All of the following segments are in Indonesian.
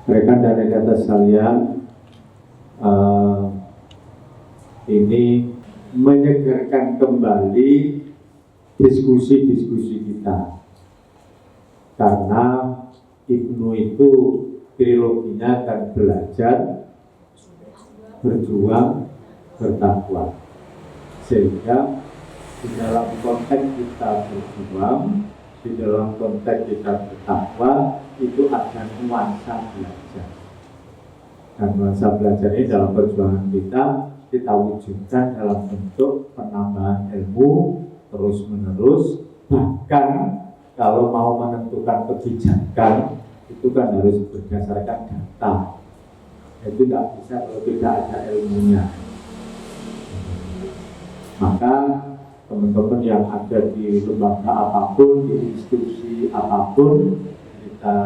Rekan dan rekan sekalian, ini menyegarkan kembali diskusi-diskusi kita, karena Ibnu itu triloginya akan belajar, berjuang, bertakwa, sehingga di dalam konteks kita berjuang, di dalam konteks kita bertakwa, itu ada nuansa belajar. Dan nuansa belajar ini dalam perjuangan kita wujudkan dalam bentuk penambahan ilmu terus menerus. Bahkan kalau mau menentukan kebijakan itu kan harus berdasarkan data. Itu tidak bisa kalau tidak ada ilmunya. Maka teman-teman yang ada di lembaga apapun, di institusi apapun, kita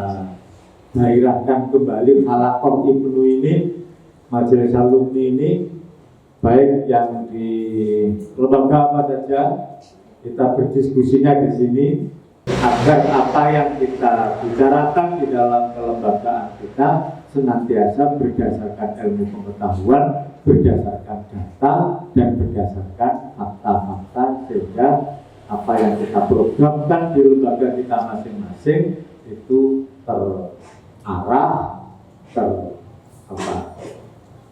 gairahkan kembali halaqah Ibnu ini, majelis alumni ini, baik yang di lembaga apa saja, kita berdiskusinya di sini agar apa yang kita bicarakan di dalam kelembagaan kita senantiasa berdasarkan ilmu pengetahuan, berdasarkan data, dan berdasarkan fakta-fakta, sehingga apa yang kita programkan di lembaga kita masing-masing itu terarah,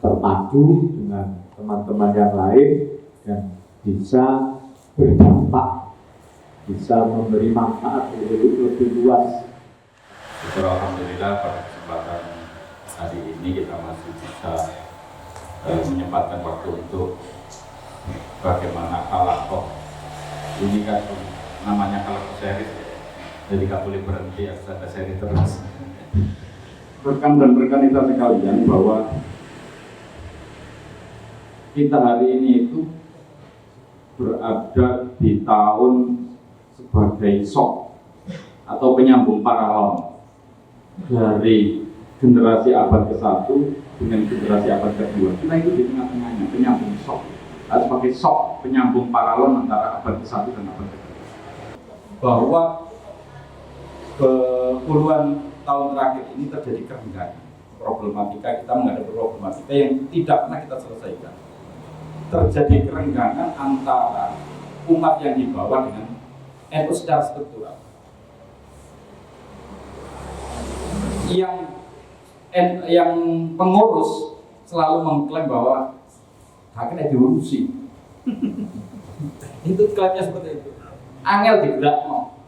terpadu dengan teman-teman yang lain dan bisa berdampak, bisa memberi manfaat lebih luas. Alhamdulillah pada kesempatan hari ini kita masih bisa menyempatkan waktu untuk bagaimana halaqah. Ini kan namanya halaqah series, jadi nggak boleh berhenti, harus ada seri terus. Rekan dan rekan sekalian, bahwa kita hari ini itu berada di tahun sebagai shock atau penyambung paralel dari generasi abad ke-1 dengan generasi abad ke-2. Kita itu di tengah-tengahnya, penyambung shock, sebagai shock, penyambung paralel antara abad ke-1 dan abad ke-2. Bahwa puluhan tahun terakhir ini terjadi kerenggangan. Problematika, kita menghadapi problematika yang tidak pernah kita selesaikan. Terjadi kerenggangan antara umat yang dibawa dengan etos secara struktural. Yang pengurus selalu mengklaim bahwa haknya diurusi. Itu klaimnya seperti itu. Angel digerakno,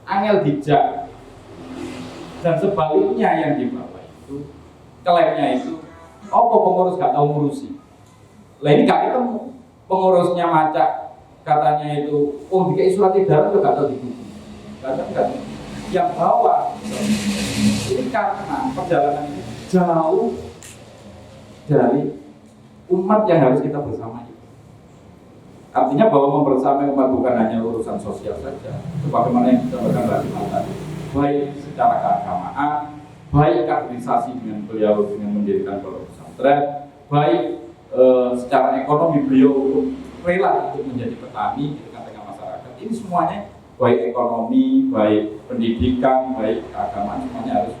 angel dijak. Dan sebaliknya yang dibawa itu klaimnya itu, apa pengurus gak tahu ngurusi. Lah ini gak ketemu. Pengurusnya macak, katanya itu, dikai surat edaran juga gak tahu dibuka. Gak. Yang bawa ini karena perjalanan ini jauh dari umat yang harus kita bersamai. Artinya bahwa membersamai umat bukan hanya urusan sosial saja, sebagaimana yang kita lakukan tadi, baik secara keagamaan, baik kaderisasi dengan beliau dengan mendirikan pondok pesantren, baik secara ekonomi beliau rela untuk menjadi petani di tengah-tengah masyarakat. Ini semuanya baik ekonomi, baik pendidikan, baik keagamaan, semuanya harus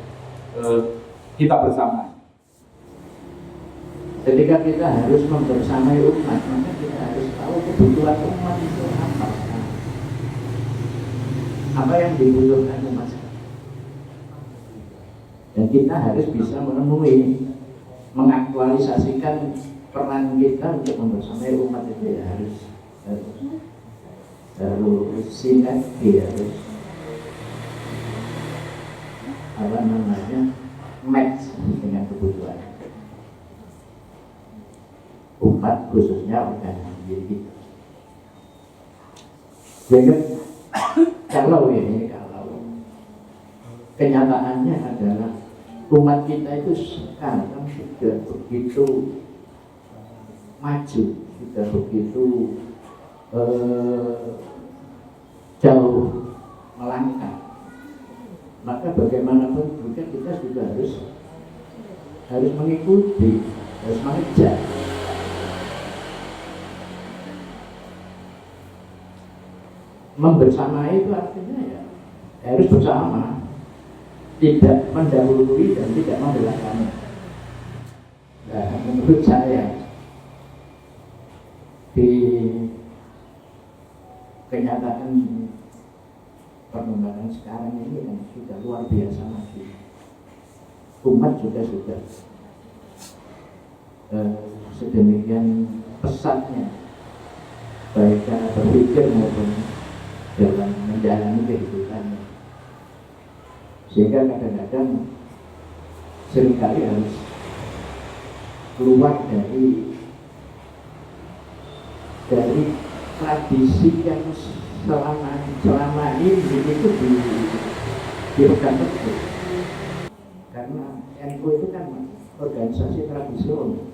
kita bersama. Ketika kita harus membersamai umat, maka kita harus tahu kebutuhan umat itu apa yang dibutuhkan umat. Dan kita harus bisa menemui, mengaktualisasikan peran kita untuk membersamai umat itu ya harus sinergi, harus match dengan kebutuhan umat, khususnya organisasi diri kita. Jadi kalau kenyataannya adalah umat kita itu sekarang sudah begitu maju, sudah begitu jauh melangkah, maka bagaimanapun juga kita juga harus mengikuti, harus mengejar. Membersamai itu artinya ya harus bersama. tidak mendahului dan tidak membelakangnya. Nah, menurut saya di kenyataan perkembangan sekarang ini kan sudah luar biasa maju. Umat juga sudah sedemikian pesatnya, baik cara berpikir maupun dalam menjalani kehidupannya, sehingga kadang-kadang seringkali harus keluar dari tradisi yang selama ini itu dipegang teguh. Karena NU itu kan organisasi tradisional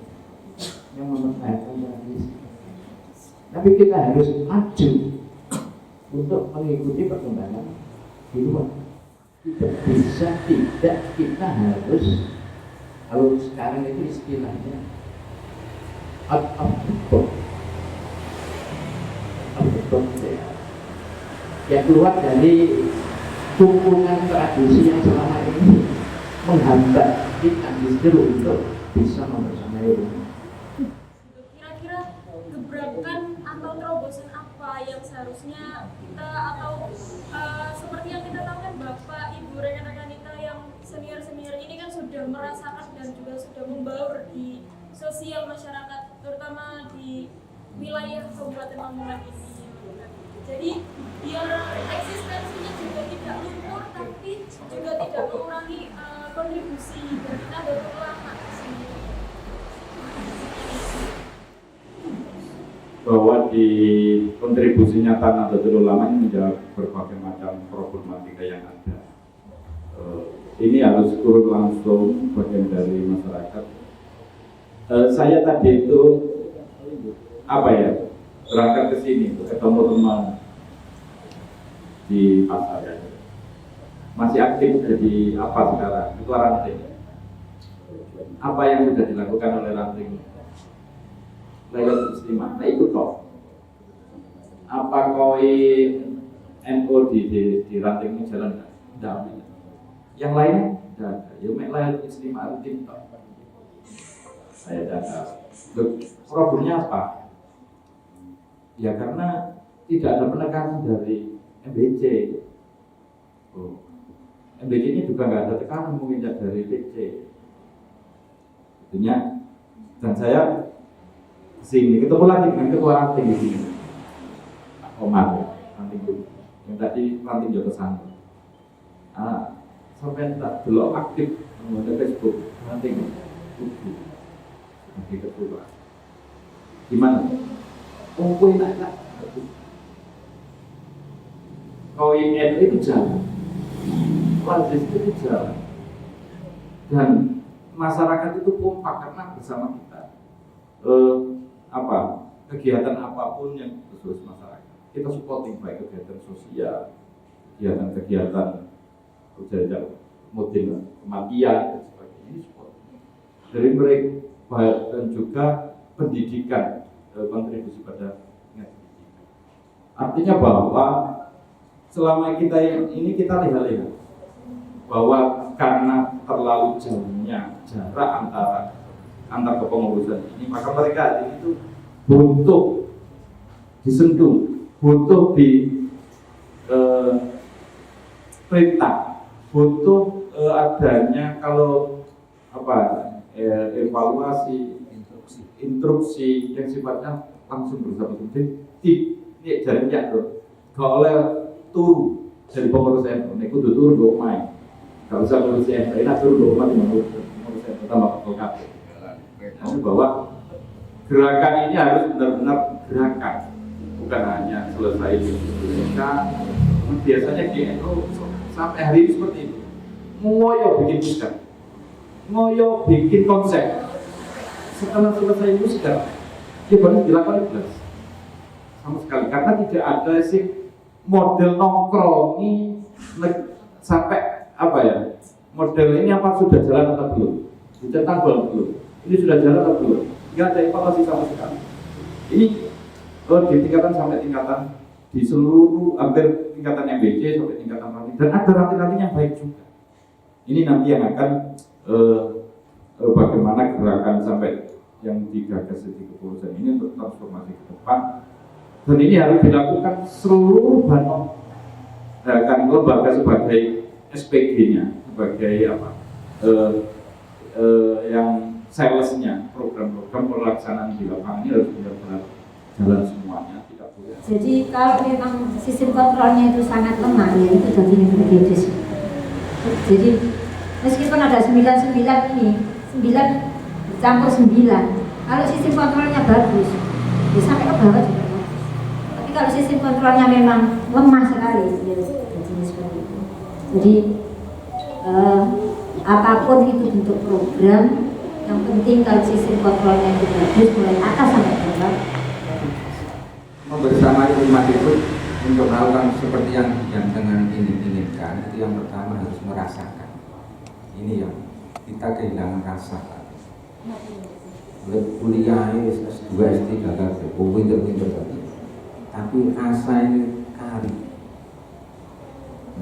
yang mempertahankan tradisi. Tapi kita harus maju untuk mengikuti perkembangan di luar. Tidak bisa tidak, kita harus, kalau sekarang itu istilahnya out of the box, ya keluar dari hubungan tradisi yang selama ini menghambat kita justru untuk bisa membersamai rumah. Kira-kira gebrakan atau terobosan apa yang seharusnya kita atau seperti yang kita tahu kan Bapak, Ibu, rekan-rekan kita yang senior-senior ini kan sudah merasakan dan juga sudah membaur di sosial masyarakat, terutama di wilayah Kabupaten Lamongan ini. Jadi biar eksistensinya juga tidak luntur, tapi juga tidak mengurangi kontribusi dari Nahdlatul Ulama sendiri. Bahwa di kontribusi nyata Nahdlatul Ulama ini menjawab berbagai macam problematika yang ada. Ini harus turun langsung bagian dari masyarakat. Saya tadi itu berangkat ke sini ketemu teman di pasar, masih aktif jadi apa sekarang, ketua ranting. Apa yang sudah dilakukan oleh ranting lewat istimewa, nah ikut kok. Apa koin NU di ranting ini jalan nggak? Tidak. Yang lainnya tidak ada. Ya lewat istimewa rutin kok. Saya datang. Problemnya apa? Ya karena tidak ada penekanan dari MBC. MBC ini juga nggak ada tekanan mungkin dari PC. Tentunya, dan saya sini ketemu lagi dengan ketua ranting di sini, Omar, ranting itu, yang tadi ranting Joko Santo. Sampai tak belum aktif menggunakan Facebook ranting itu, sebagai ketua. Gimana? Koin enak. Koin itu jalan, wajib itu jalan, dan masyarakat itu kompak karena bersama kita. Kegiatan apapun yang khusus masyarakat, kita supporting baik kegiatan sosial, kegiatan model kematian dan sebagainya, ini support dari mereka, dan juga pendidikan, kontribusi pada pendidikan. Artinya bahwa selama kita ini kita lihat bahwa karena terlalu jauhnya jarak antar kepengurusan ini, maka mereka itu butuh disentuh, butuh di perintah, butuh adanya evaluasi, instruksi yang sifatnya langsung bersama. Ini jalannya kalau oleh turu dari pengurus NU, ini kudu turu dua main. Kalau usah ngurus NU, ini turu dua main mengurus NU pertama PKB. Bahwa gerakan ini harus benar-benar gerakan, bukan hanya selesai di Indonesia. Biasanya di NU sampai hari ini seperti itu, ngoyo bikin pusat, ngoyo bikin konsep. Setelah selesai itu sudah dia baru dilakukan jelas sama sekali, karena tidak ada sih model nongkrongi sampai model ini apa sudah jalan atau belum, sudah tanggul belum, ini sudah jalan atau belum, nggak ada evaluasi sama sekali. Ini di tingkatan sampai tingkatan di seluruh hampir tingkatan MBC sampai tingkatan ranting, dan ada ranting-ranting yang baik juga Ini nanti yang akan bagaimana gerakan sampai yang digagas di kepolisian ini untuk transformasi ke depan. Dan ini harus dilakukan seluruh Banom, kan lembaga sebagai SPG-nya, sebagai apa, yang salesnya, program-program pelaksanaan di lapangan ini harus benar-benar jalan semuanya, tidak boleh. Jadi kalau memang sistem kontrolnya itu sangat lemah, ya itu jadi negatif. Jadi meskipun ada 99 ini, 9 campur 9, kalau sistem kontrolnya bagus, ya sampai ke bawah juga bagus. Tapi kalau sistem kontrolnya memang lemah sekali, ya jadinya seperti itu. Jadi apapun itu bentuk program, yang penting kalau sistem kontrolnya itu bagus, mulai atas sampai bawah. Membersamai umat itu untuk melakukan seperti yang dengan inginkan, itu yang pertama harus merasakan. Ini yang kita kehilangan rasa. Kuliah S2, S3 gagal, pinter-pinter tadi. Tapi rasa ini kari.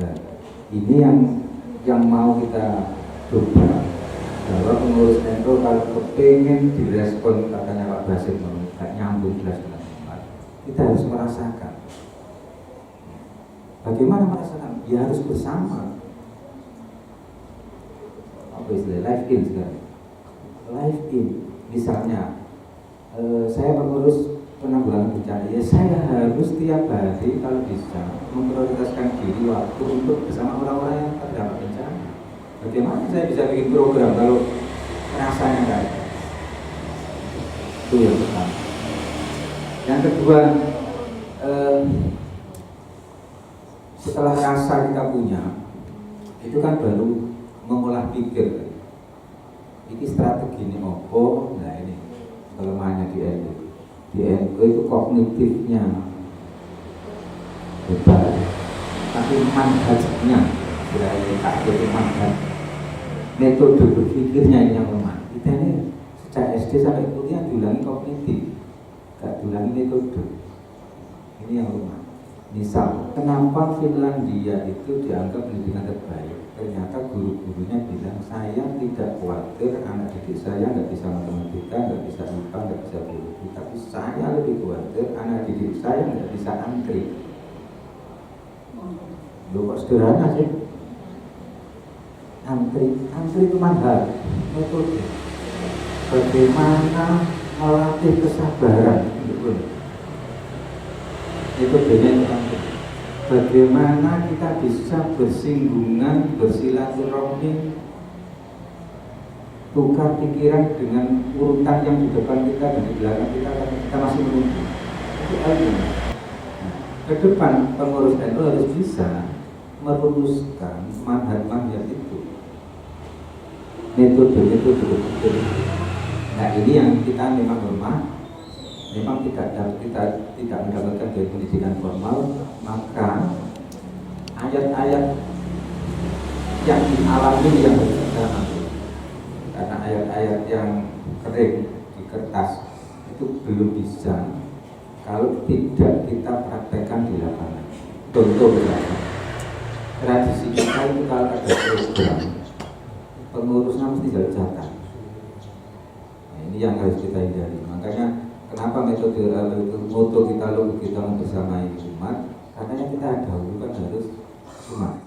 Nah, ini yang mau kita coba. Bahwa pengurus NU kalau kepengen direspon katanya Pak Basit, nggak nyambung jelas dengan umat, kita harus merasakan. Bagaimana merasakan? Ya harus bersama. Apa istilah? Live in sekarang. Live in. Misalnya, saya mengurus penanggulangan bencana. Ya saya harus tiap hari kalau bisa memprioritaskan diri waktu untuk bersama orang-orang yang terdampak bencana. Bagaimana saya bisa bikin program kalau rasanya nggak ada? Itu yang pertama. Yang kedua, setelah rasa kita punya, itu kan baru mengolah pikir. Ini strategi ini opo, nah ini kelemahannya di NU. Di NU itu kognitifnya hebat, tapi manhajnya, itu manhaj, metode berpikirnya ini yang lemah. Kita ini sejak SD sampai kuliah diulangi kognitif, gak diulangi metode. Ini yang lemah. Misal, kenapa Finlandia itu dianggap pendidikan terbaik? Ternyata guru-gurunya bilang, saya tidak khawatir anak didik saya nggak bisa matematika, nggak bisa IPA, nggak bisa biologi, tapi saya lebih khawatir anak didik saya nggak bisa antri. Loh kok sederhana sih? Antri itu mahal, metode. Bagaimana melatih kesabaran? Metodenya itu antri. Bagaimana kita bisa bersinggungan, bersilaturahmi, tukar pikiran dengan urutan yang di depan kita dan di belakang kita, karena kita masih menunggu. Itu argumen. Nah, ke depan pengurus NU harus bisa merumuskan manhaj-manhaj itu, metode-metode. Nah ini yang kita memang lemah. Memang kita tidak mendapatkan dari pendidikan formal, maka ayat-ayat yang dialami yang harus kita ambil. Karena ayat-ayat yang kering di kertas itu belum bisa kalau tidak kita praktekkan di lapangan. Contoh misalnya, tradisi kita itu kalau ada program, pengurusnya mesti jalan jatah. Nah, ini yang harus kita hindari. Makanya kenapa metode moto kita, logo kita membersamai umat? Karena yang kita ada kan harus umat.